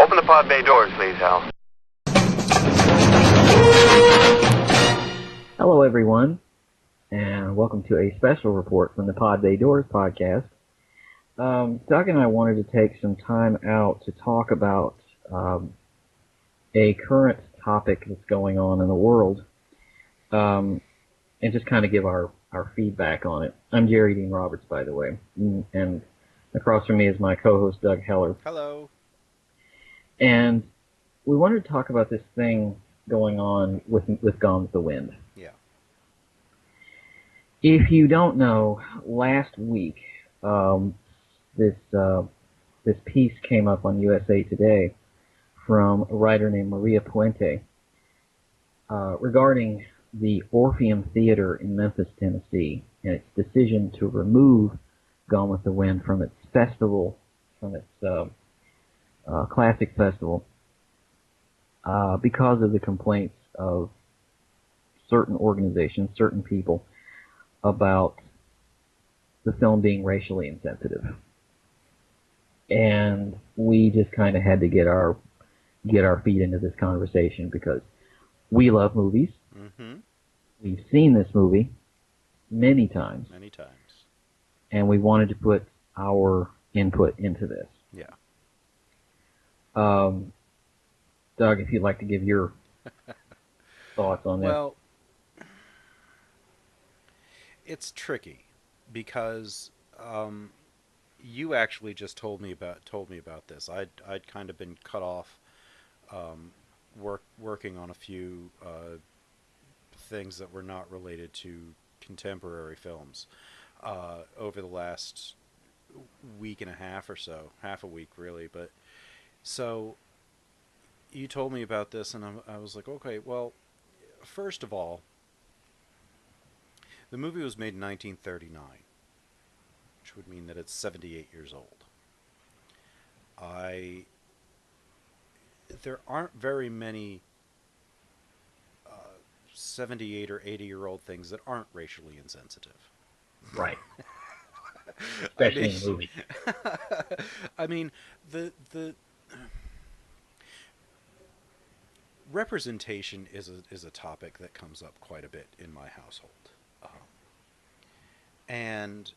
Open the pod bay doors, please, Hal. Hello, everyone, and welcome to a special report from the Pod Bay Doors podcast. Doug and I wanted to take some time out to talk about a current topic that's going on in the world, and just kind of give our feedback on it. I'm Jerry Dean Roberts, by the way, and across from me is my co-host, Doug Heller. Hello. And we wanted to talk about this thing going on with Gone with the Wind. Yeah. If you don't know, last week this piece came up on USA Today from a writer named Maria Puente regarding the Orpheum Theater in Memphis, Tennessee, and its decision to remove Gone with the Wind from its festival, from its classic festival, because of the complaints of certain organizations, certain people, about the film being racially insensitive. And we just kind of had to get our feet into this conversation because we love movies. Mm-hmm. We've seen this movie many times. Many times. And we wanted to put our input into this. Yeah. Doug, if you'd like to give your thoughts on this. Well, it's tricky because you actually just told me about this. I'd kind of been cut off working on a few things that were not related to contemporary films over the last week and a half or so, half a week really. But so you told me about this, and I was like, okay, well, first of all, the movie was made in 1939, which would mean that it's 78 years old. There aren't very many 78 or 80-year-old things that aren't racially insensitive. Right. Especially in a movie. I mean, the representation is a topic that comes up quite a bit in my household. And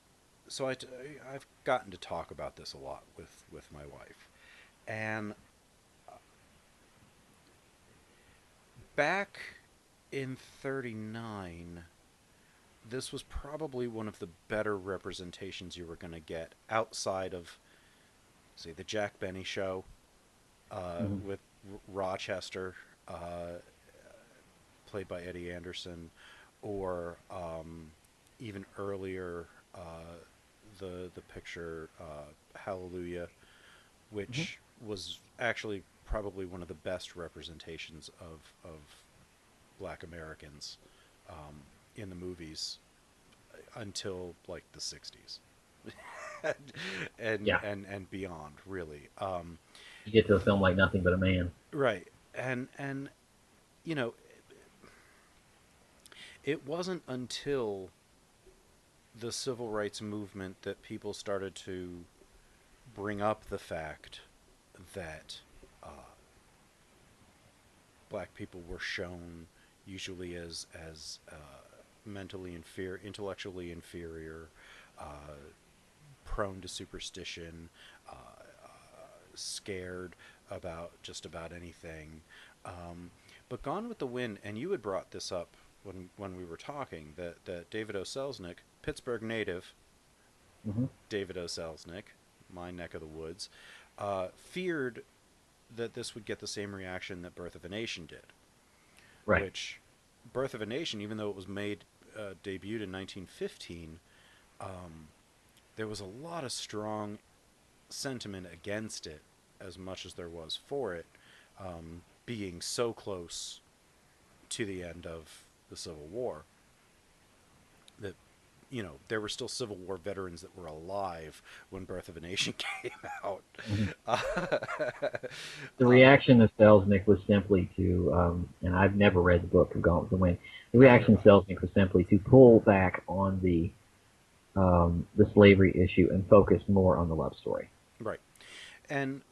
so I've gotten to talk about this a lot with my wife. And back in 39, this was probably one of the better representations you were going to get outside of, say, the Jack Benny show with Rochester, played by Eddie Anderson, or even earlier, the picture Hallelujah, which was actually probably one of the best representations of Black Americans in the movies until like the 60s and beyond, really. You get to a film like Nothing But a Man. Right. And you know, it wasn't until the civil rights movement that people started to bring up the fact that black people were shown usually as mentally inferior, intellectually inferior, prone to superstition, scared about just about anything. But Gone with the Wind, and you had brought this up when we were talking, that David O. Selznick, Pittsburgh native, David O. Selznick, my neck of the woods, feared that this would get the same reaction that Birth of a Nation did. Right. Which, Birth of a Nation, even though it was debuted in 1915, there was a lot of strong sentiment against it as much as there was for it, being so close to the end of the Civil War that, you know, there were still Civil War veterans that were alive when Birth of a Nation came out. The reaction of Selznick was simply to, and I've never read the book of Gone with the Wind, the reaction of Selznick was simply to pull back on the slavery issue and focus more on the love story. Right. And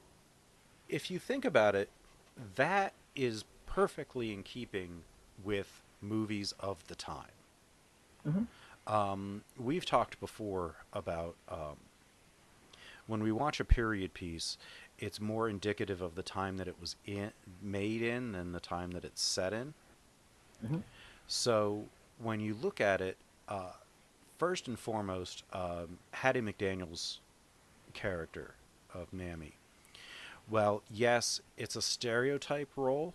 if you think about it, that is perfectly in keeping with movies of the time. Hmm. We've talked before about when we watch a period piece, it's more indicative of the time that it was made in than the time that it's set in. Hmm. So when you look at it, first and foremost, Hattie McDaniel's character of Mammy. Well, yes, it's a stereotype role.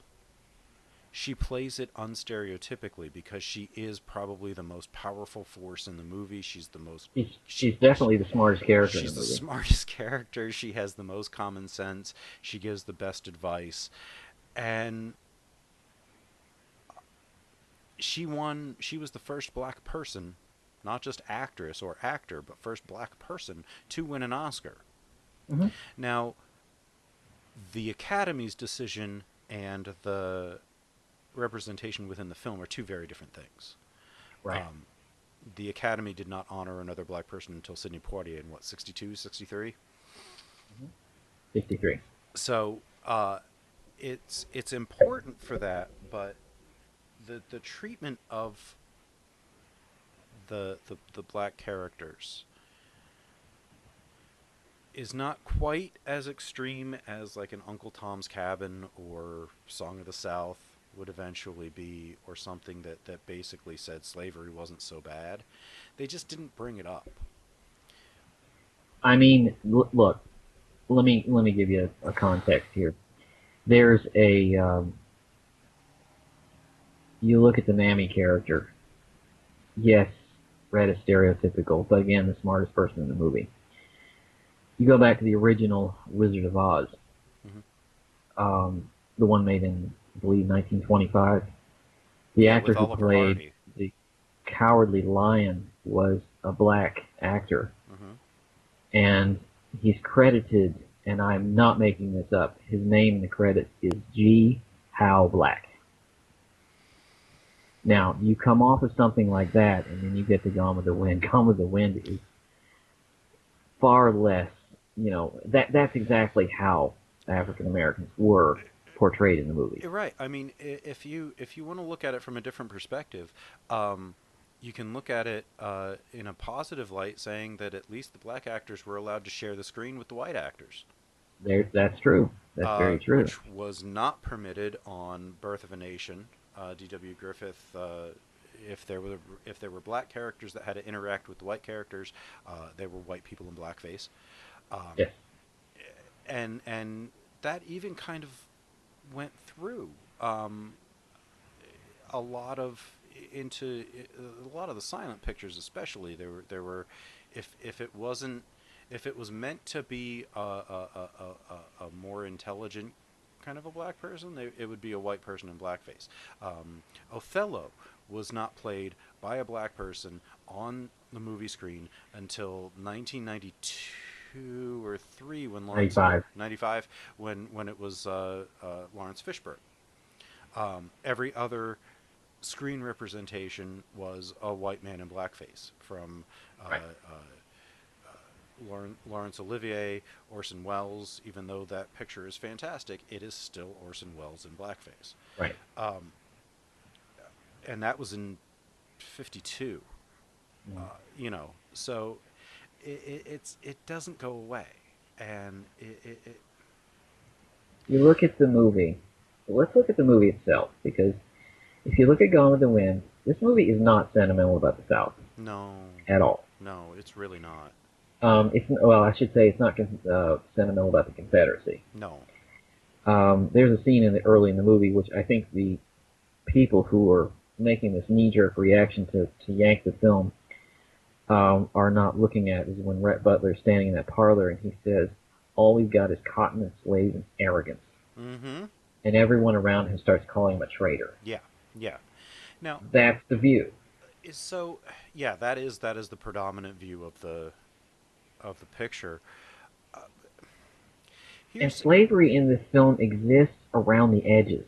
She plays it unstereotypically because she is probably the most powerful force in the movie. She's the most She's definitely the smartest character in she's the the movie. smartest character. She has the most common sense. She gives the best advice, and she won. She was the first black person, not just actress or actor, but first black person to win an Oscar. Hmm. Now, the Academy's decision and the representation within the film are two very different things. Right. The Academy did not honor another black person until Sidney Poitier in what, 62, 63. 63. So it's important for that, but the treatment of the black characters is not quite as extreme as like an Uncle Tom's Cabin or Song of the South would eventually be, or something that basically said slavery wasn't so bad. They just didn't bring it up. I mean, look. Let me give you a context here. There's a you look at the Mammy character. Yes, Red is stereotypical, but again, the smartest person in the movie. You go back to the original Wizard of Oz, Hmm. the one made in, I believe, 1925. The Yeah, actor with who Oliver played Hardy. the Cowardly Lion was a black actor, Hmm. and he's credited, and I'm not making this up, his name in the credits is G. Howe Black. Now, you come off of something like that, and then you get to Gone with the Wind. Gone with the Wind is far less, that's exactly how African Americans were portrayed in the movies. Right. I mean, if you want to look at it from a different perspective, um, you can look at it in a positive light, saying that at least the black actors were allowed to share the screen with the white actors, That's true. That's very true. which was not permitted on Birth of a Nation. D.W. Griffith, if there were black characters that had to interact with the white characters, they were white people in blackface, um, Yes. and that even kind of went through a lot of into a lot of the silent pictures, especially there were if it wasn't if it was meant to be a more intelligent kind of a black person, it would be a white person in blackface. Othello was not played by a black person on the movie screen until 1992 or 3 when Lawrence 95. 95 when it was Lawrence Fishburne. Every other screen representation was a white man in blackface, from Right. Laurence Olivier, Orson Welles. Even though that picture is fantastic, it is still Orson Welles in blackface. Right. Um, and that was in 52. Mm. So it doesn't go away. And You look at the movie. Let's look at the movie itself, because if you look at Gone with the Wind, this movie is not sentimental about the South no, at all. no, it's really not. I should say it's not sentimental about the Confederacy. No. There's a scene early in the movie which I think the people who are making this knee-jerk reaction to yank the film are not looking at is when Rhett Butler's standing in that parlor and he says, "All we've got is cotton and slaves and arrogance," Mm-hmm. and everyone around him starts calling him a traitor. Yeah, yeah. Now, That's the view. so yeah, that is the predominant view of the picture. Uh, And here's slavery in this film exists around the edges.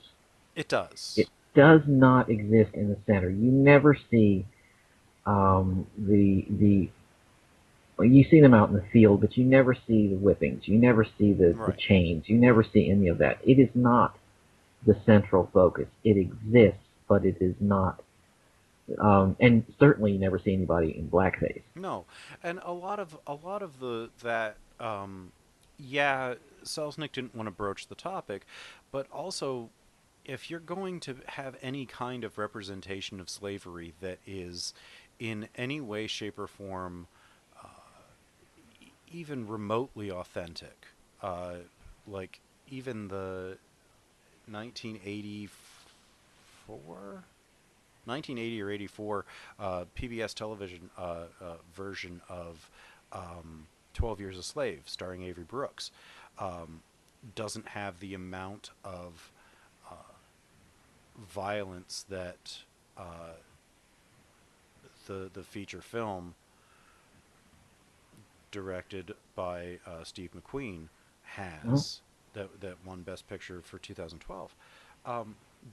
It does. It does not exist in the center. You never see the well, you see them out in the field, but you never see the whippings. You never see the Right. chains. You never see any of that. It is not the central focus. It exists, but it is not. And certainly, you never see anybody in blackface. No, and a lot of the that yeah, Selznick didn't want to broach the topic, but also if you're going to have any kind of representation of slavery that is in any way, shape, or form even remotely authentic, uh, like even the 1984 1980 or 84 PBS television version of 12 Years a Slave, starring Avery Brooks, um, doesn't have the amount of violence that the feature film directed by Steve McQueen Mhm. has, that won Best Picture for 2012.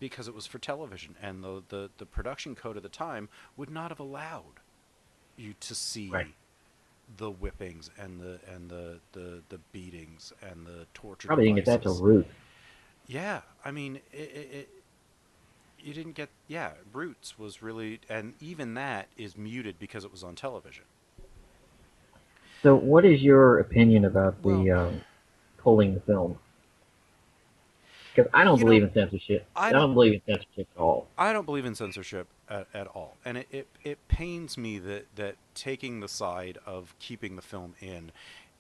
Because it was for television, and the production code at the time would not have allowed you to Right. see the whippings and the beatings and the torture Probably didn't get that till devices. Roots. Yeah, I mean, you didn't get, yeah, Roots was really, and even that is muted because it was on television. So, what is your opinion about Well, the pulling the film? Because I don't you know, believe in censorship. I I don't don't believe in censorship at all. I don't believe in censorship at all, and it pains me that taking the side of keeping the film in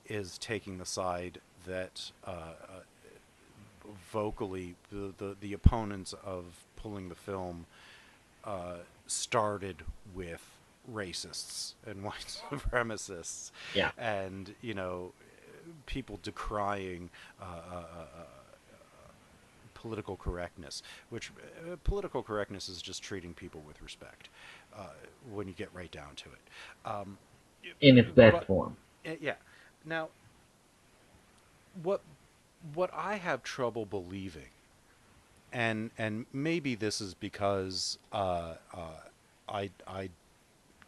is taking the side that vocally the opponents of pulling the film started with racists and white supremacists, Yeah. and people decrying uh, uh, uh, political correctness, which political correctness is just treating people with respect uh, when you get right down to it. In its best But form. yeah, now what what I have trouble believing, and maybe this is because I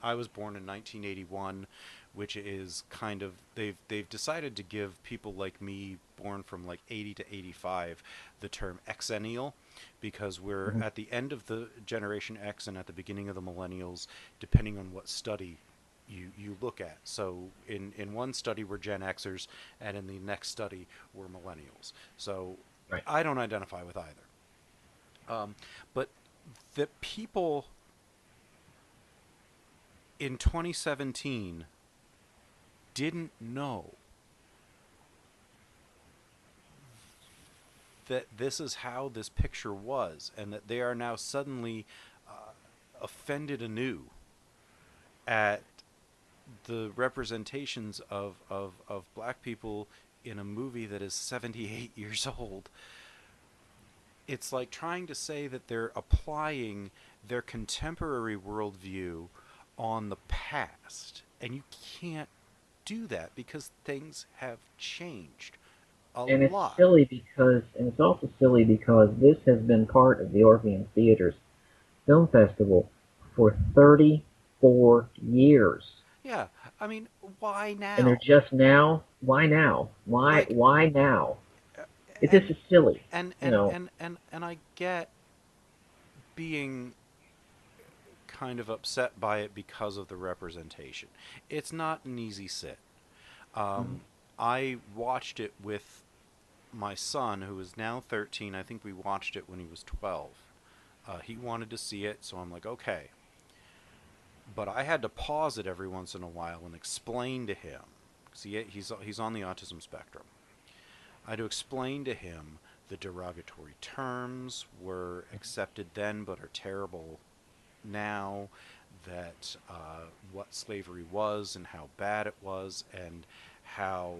I was born in 1981, which is kind of, they've decided to give people like me born from like 80 to 85 the term exennial, because we're Hmm. at the end of the generation X and at the beginning of the millennials, depending on what study you look at. So in one study we're Gen Xers, and in the next study we're millennials. So Right. I don't identify with either. But the people in 2017 didn't know that this is how this picture was, and that they are now suddenly offended anew at the representations of black people in a movie that is 78 years old. It's like trying to say that they're applying their contemporary worldview on the past, and you can't do that because things have changed a And it's lot. silly because, and it's also silly because this has been part of the Orpheum Theater's film festival for 34 years. Yeah, I mean, why And they're now? just now, why now? Why, Like, why now? This and is silly, and you and know. and and and I get being kind of upset by it because of the representation. It's not an easy sit. Mhm. Um, I watched it with my son, who is now 13. I think we watched it when he was 12. He wanted to see it, so I'm like, okay. But I had to pause it every once in a while and explain to him, because he's on the autism spectrum. I had to explain to him the derogatory terms were accepted then but are terrible now, that what slavery was and how bad it was, and how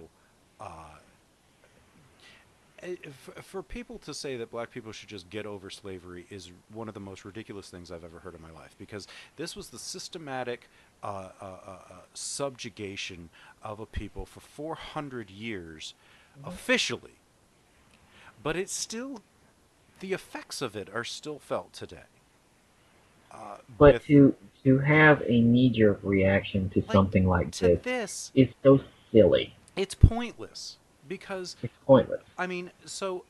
for people to say that black people should just get over slavery is one of the most ridiculous things I've ever heard in my life, because this was the systematic subjugation of a people for 400 years officially, but it's still, the effects of it are still felt today. But with to have a knee-jerk reaction to like something like to this this, is so silly. it's pointless because It's pointless. I mean, so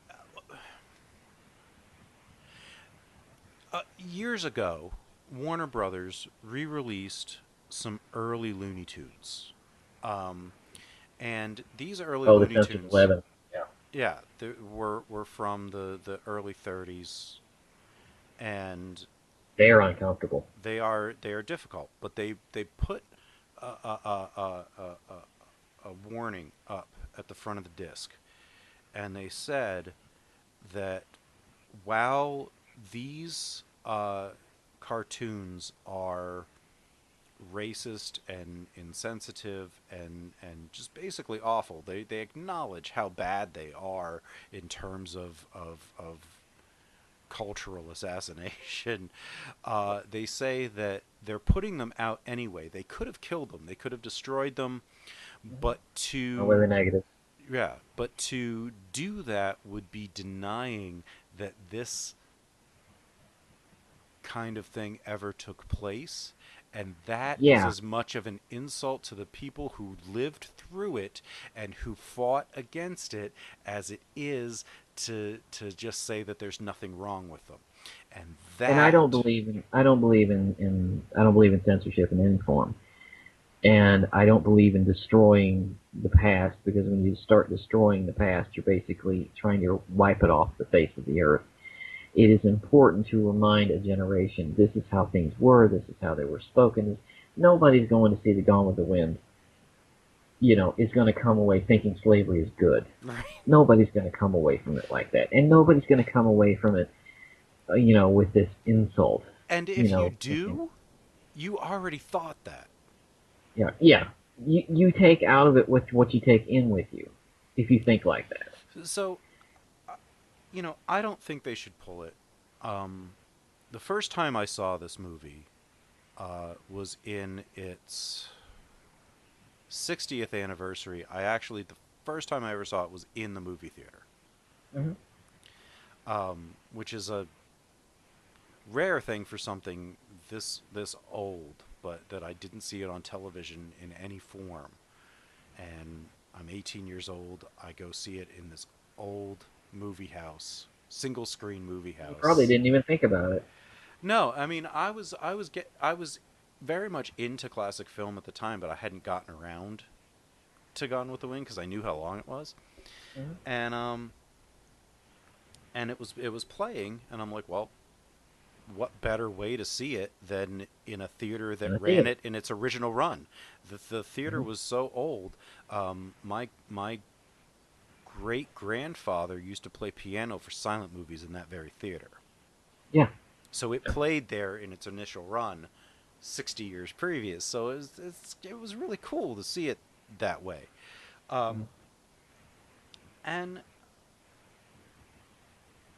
years ago, Warner Brothers re-released some early Looney Tunes, um, and these early Oh, the Looney Sense of Tunes, 11. Yeah. yeah, were from the early '30s, and They're uncomfortable. they are difficult, but they put a warning up at the front of the disc, and they said that while these cartoons are racist and insensitive and just basically awful, they acknowledge how bad they are in terms of cultural assassination. They say that they're putting them out anyway. They could have killed them. They could have destroyed them, but Not with to a negative. yeah, but to do that would be denying that this kind of thing ever took place. And that is Yeah, as much of an insult to the people who lived through it and who fought against it as it is to just say that there's nothing wrong with them. And and that, I don't believe in censorship in any form. And I don't believe in destroying the past, because when you start destroying the past, you're basically trying to wipe it off the face of the earth. It is important to remind a generation this is how things were, this is how they were spoken. Nobody's going to see the Gone with the Wind, is going to come away thinking slavery is good. right? Nobody's going to come away from it like that, and nobody's going to come away from it, with this insult. And You if you know, thinking, do, you already thought that. yeah, yeah. You take out of it what you take in with you, if you think like that. So, I don't think they should pull it. Um, the first time I saw this movie was in its 60th anniversary. The first time I ever saw it was in the movie theater, Hmm. which is a rare thing for something this old, but that I didn't see it on television in any form. And I'm 18 years old. I go see it in this old movie house, single screen movie You probably house. didn't even think about it. No, I mean I was very much into classic film at the time, but I hadn't gotten around to Gone with the Wind because I knew how long it was, Hmm. and it was playing, and I'm like, well, what better way to see it than in a theater In that the ran theater. it in its original run? The theater Hmm. was so old. My great grandfather used to play piano for silent movies in that very theater. Yeah. So it played there in its initial run 60 years previous. So it was really cool to see it that way. Mhm. Um, and,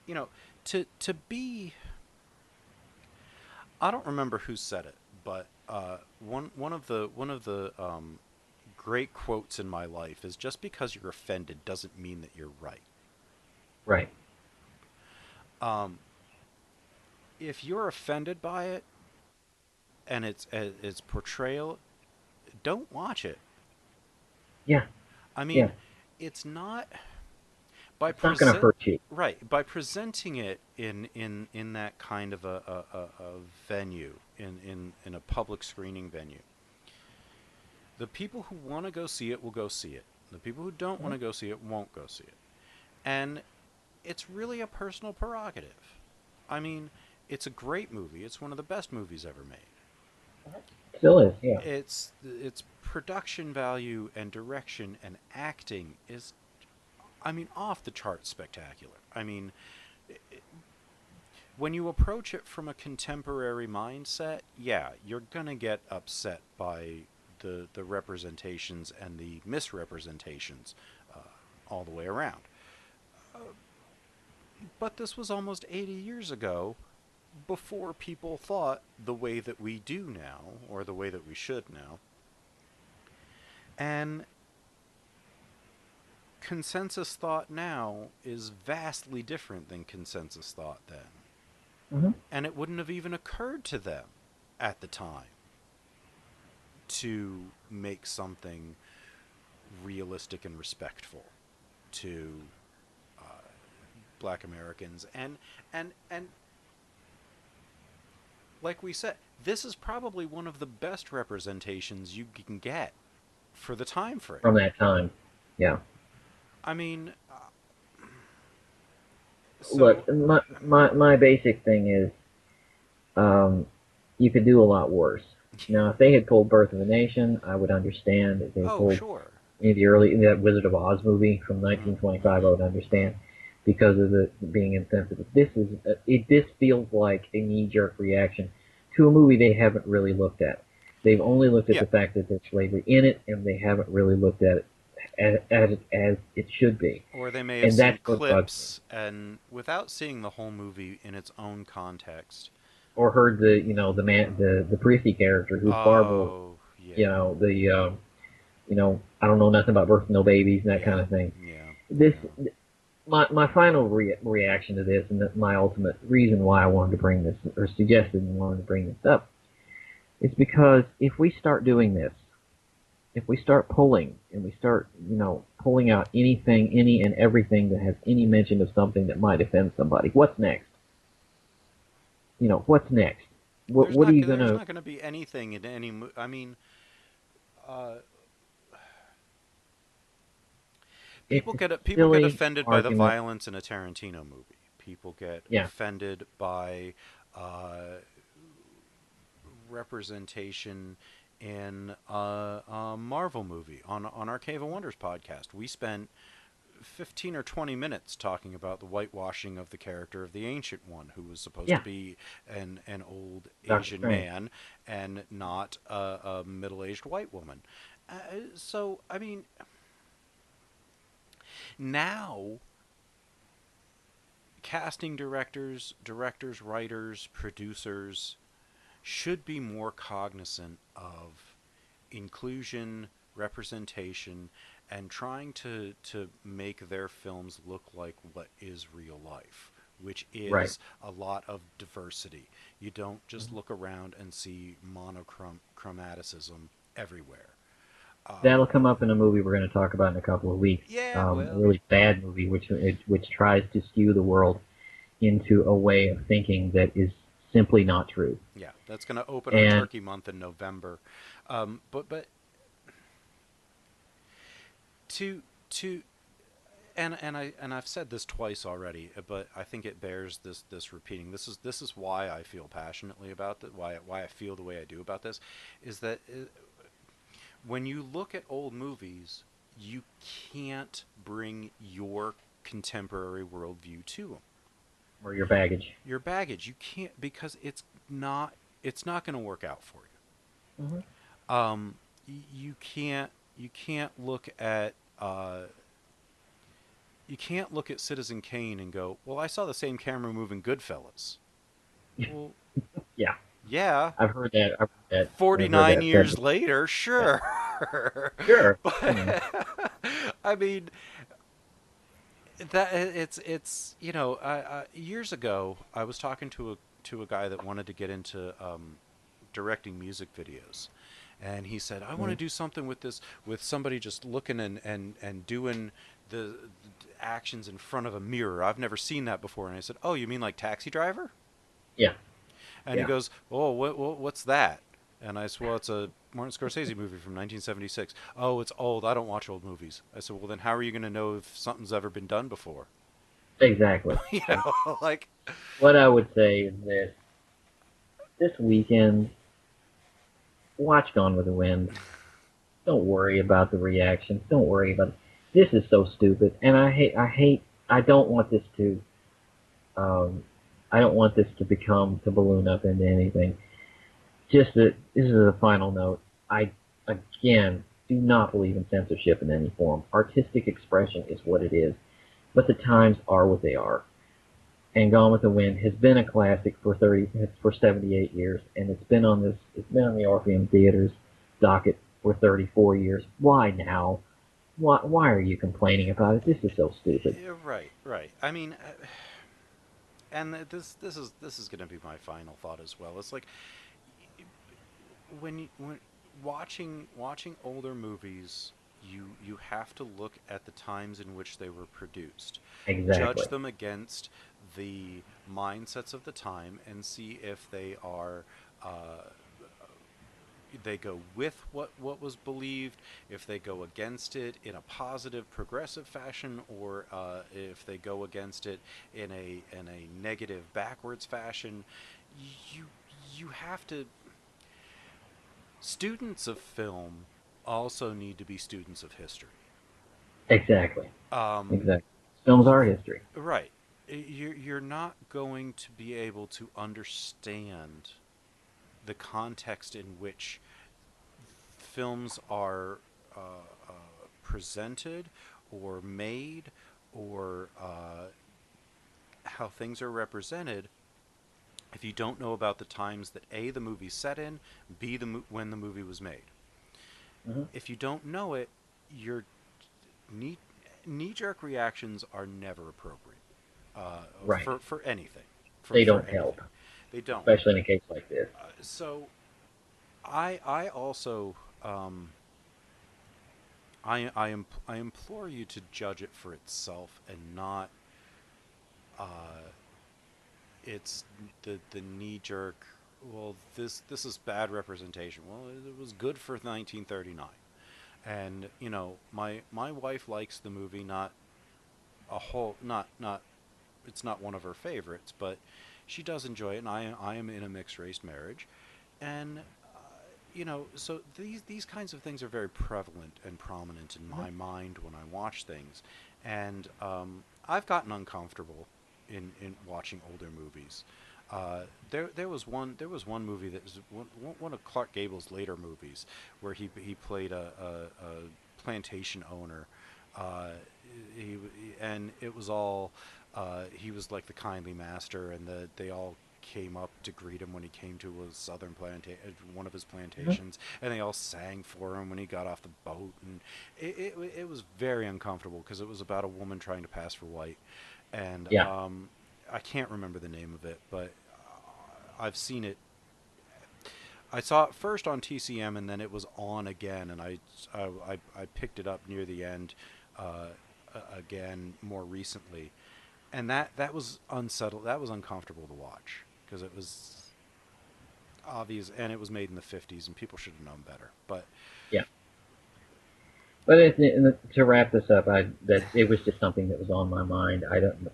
you know, to be, I don't remember who said it, but one of the great quotes in my life is just because you're offended doesn't mean that you're right. Right. Um, if you're offended by it and its portrayal, don't watch it. Yeah. I Yeah. mean, it's not by It's not going to present hurt you. right by presenting it in that kind of a venue in a public screening venue. The people who want to go see it will go see it. The people who don't want Mhm. to go see it won't go see it. And it's really a personal prerogative. I mean, it's a great movie. It's one of the best movies ever made. Still is. Yeah. Its production value and direction and acting is, I mean, off the charts spectacular. I mean, when you approach it from a contemporary mindset, yeah, you're gonna get upset by the representations and the misrepresentations uh, all the way around. But this was almost 80 years ago, before people thought the way that we do now, or the way that we should now. And consensus thought now is vastly different than consensus thought then. Hmm. and it wouldn't have even occurred to them at the time to make something realistic and respectful to Black Americans. And like we said, this is probably one of the best representations you can get for the time frame. From that time. Yeah. I mean, Look, so my basic thing is, you could do a lot worse. Now, if they had pulled Birth of a Nation, I would understand. If they had oh pulled sure, that Wizard of Oz movie from mm-hmm, 1925, I mm-hmm, would understand because of it being insensitive. This feels like a knee-jerk reaction to a movie they haven't really looked at. They've only looked at yeah. the fact that there's slavery in it, and they haven't really looked at it as it should be. Or they may have And seen that's what bugs me. clips and without seeing the whole movie in its own context. Or heard the priesty character who's far more, Oh you yeah, know, I don't know nothing about birth no babies and that kind yeah, of thing. yeah, This yeah. my final reaction to this, and my ultimate reason why I wanted to bring this, or suggested and wanted to bring this up, is because if we start doing this, if we start pulling, and we start, pulling out anything, any and everything that has any mention of something that might offend somebody, what's next? What's next? What are you There's gonna? not going to be anything in any. I mean, uh, It's a people get silly offended by the argument. violence in a Tarantino movie. People get Yeah, offended by uh, representation in a Marvel movie. On our Cave of Wonders podcast, we spent 15 or 20 minutes talking about the whitewashing of the character of the Ancient One, who was supposed to yeah, be an old Doctor Asian Strange. man and not a middle-aged white woman. So, I mean, now casting directors, writers, producers should be more cognizant of inclusion, representation, and trying to make their films look like what is real life, which Right. is a lot of diversity. You don't just Mhm. look around and see monochromaticism everywhere. That'll come up in a movie we're going to talk about in a couple of weeks. Yeah, A well, really bad movie, which tries to skew the world into a way of thinking that is simply not true. yeah, that's going to open on And Turkey Month in November. But to to and I've said this twice already, but I think it bears this repeating. This is why I feel passionately about that. Why I feel the way I do about this, is that when you look at old movies, you can't bring your contemporary worldview to them. or your baggage. Your baggage, you can't, because it's not going to work out for Hmm. you. You can't look at you can't look at Citizen Kane and go, well, I saw the same camera move in Goodfellas. Well, Yeah, yeah, I've heard that. I've heard that. I've heard 49 that said. years later, Yeah. sure. Sure. But I mean, that it's years ago I was talking to a guy that wanted to get into directing music videos, and he said, I want to Mhm. do something with this, with somebody just looking and doing the actions in front of a mirror. I've never seen that before. And I said, oh, you mean like Taxi Driver? Yeah. And he Yeah. goes, oh, what's that? And I said, well, it's a Martin Scorsese movie from 1976. Oh, it's old. I don't watch old movies. I said, well, then how are you going to know if something's ever been done before? Exactly. you Yeah. know, like, What I would say is this weekend, watch Gone with the Wind. Don't worry about the reactions. Don't worry about it. This is so stupid, and I don't want this to, um, I don't want this to balloon up into anything. Just that this is a final note. I again do not believe in censorship in any form. Artistic expression is what it is, but the times are what they are. And Gone with the Wind has been a classic for 78 years, and it's been on the Orpheum Theater's docket for 34 years. Why now? Why are you complaining about it? This is so stupid. right, right. I mean, and this is going to be my final thought as well. It's like when watching older movies, you have to look at the times in which they were produced, Exactly. judge them against the mindsets of the time, and see if uh, they go with what was believed, if they go against it in a positive, progressive fashion, or if they go against it in a negative, backwards fashion. You you have to. Students of film also need to be students of history. Exactly. Um, Exactly. Films are history. right. You're not going to be able to understand the context in which films are presented or made, or how things are represented, if you don't know about the times that A, the movie's set in, B, when the movie was made. Hmm. If you don't know it, your knee knee jerk reactions are never appropriate Right. for anything. They For don't help, anything, they don't. especially in a case like this. So I also I implore you to judge it for itself, and not uh, it's the knee jerk. Well, this is bad representation. Well, it was good for 1939, and my wife likes the movie. Not a whole not it's not one of her favorites, but she does enjoy it, and I am in a mixed race marriage, and so these kinds of things are very prevalent and prominent in Mhm. my mind when I watch things, and I've gotten uncomfortable in watching older movies. There was one movie that was one of Clark Gable's later movies where he played a plantation owner. Uh, and it was all he was like the kindly master, and they all came up to greet him when he came to a southern one of his Mhm. plantations, and they all sang for him when he got off the boat, and it was very uncomfortable because it was about a woman trying to pass for white, and Yeah. I can't remember the name of it, but I've seen it. I saw it first on TCM, and then it was on again, and I picked it up near the end uh, again more recently, and that was unsettled. That was uncomfortable to watch because it was obvious, and it was made in the 50s, and people should have known better. But Yeah. But to wrap this up, that it was just something that was on my mind. I don't,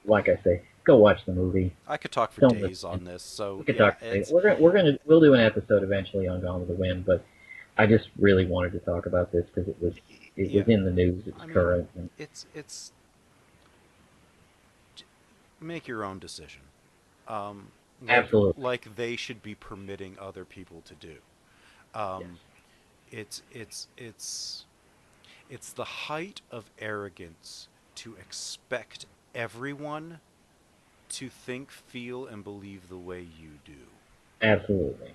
like I say, go watch the movie. I could talk for Don't days listen. on this. We So could yeah, talk. it's We'll do an episode eventually on Gone with the Wind, but I just really wanted to talk about this because it was yeah. in the news. It was I mean, current. And it's make your own decision. absolutely. Like they should be permitting other people to do. Yes. Um, it's it's it's it's the height of arrogance to expect everyone to think, feel, and believe the way you do. Absolutely.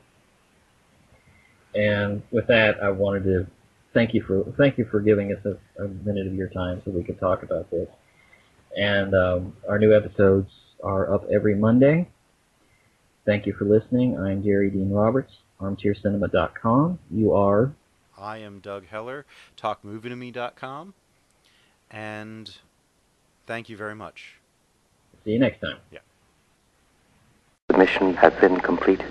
And with that, I wanted to thank you for giving us a minute of your time so we could talk about this. And our new episodes are up every Monday. Thank you for listening. I'm Jerry Dean Roberts, armchaircinema.com. You are. I am Doug Heller, talkmovietome.com, and thank you very much. See you next time. Yeah. The mission has been complete.